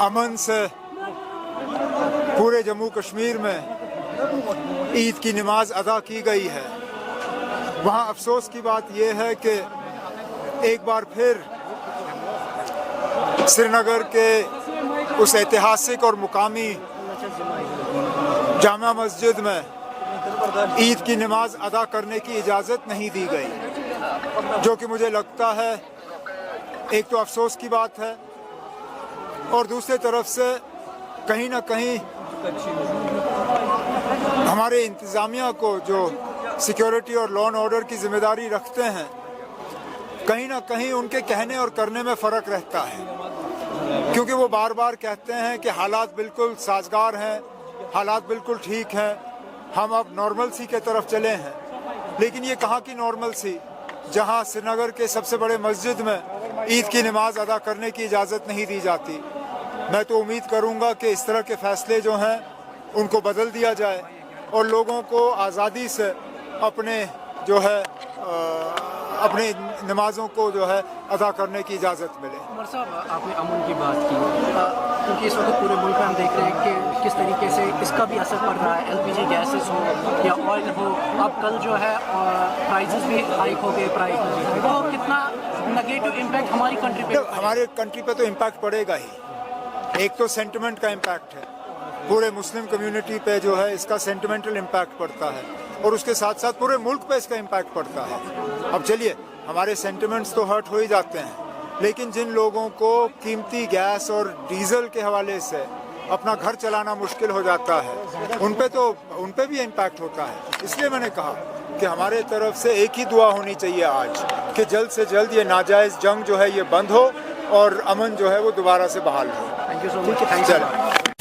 अमन से पूरे जम्मू कश्मीर में ईद की नमाज अदा की गई है। वहाँ अफसोस की बात यह है कि एक बार फिर श्रीनगर के उस ऐतिहासिक और मुकामी जामा मस्जिद में ईद की नमाज अदा करने की इजाज़त नहीं दी गई, जो कि मुझे लगता है एक तो अफसोस की बात है, और दूसरी तरफ से कहीं ना कहीं हमारे इंतज़ामिया को जो सिक्योरिटी और लॉ एंड ऑर्डर की जिम्मेदारी रखते हैं, कहीं ना कहीं उनके कहने और करने में फ़र्क रहता है, क्योंकि वो बार बार कहते हैं कि हालात बिल्कुल साजगार हैं, हालात बिल्कुल ठीक हैं, हम अब नॉर्मल सी के तरफ चले हैं। लेकिन ये कहाँ की नॉर्मल सी, जहाँ श्रीनगर के सबसे बड़े मस्जिद में ईद की नमाज अदा करने की इजाज़त नहीं दी जाती। मैं तो उम्मीद करूँगा कि इस तरह के फ़ैसले जो हैं उनको बदल दिया जाए और लोगों को आज़ादी से अपने जो है अपने नमाज़ों को जो है अदा करने की इजाज़त मिले। उमर साहब, आपने अमन की बात की, क्योंकि इस वक्त पूरे मुल्क में हम देख रहे हैं कि किस तरीके से इसका भी असर पड़ रहा है। LPG गैसेस हो या ऑयल हो, अब कल जो है प्राइसेस भी हाइक हो गए, प्राइस तो कितना नेगेटिव इम्पैक्ट हमारी कंट्री पे? हमारे कंट्री पे तो इम्पैक्ट पड़ेगा ही। एक तो सेंटिमेंट का इम्पैक्ट है, पूरे मुस्लिम कम्युनिटी पे जो है इसका सेंटिमेंटल इम्पैक्ट पड़ता है, और उसके साथ साथ पूरे मुल्क पे इसका इम्पैक्ट पड़ता है। अब चलिए, हमारे सेंटिमेंट्स तो हर्ट हो ही जाते हैं, लेकिन जिन लोगों को कीमती गैस और डीजल के हवाले से अपना घर चलाना मुश्किल हो जाता है, उन पे भी इम्पैक्ट होता है। इसलिए मैंने कहा कि हमारे तरफ से एक ही दुआ होनी चाहिए आज कि जल्द से जल्द ये नाजायज़ जंग जो है ये बंद हो और अमन जो है वो दोबारा से बहाल हो। Thank you so much.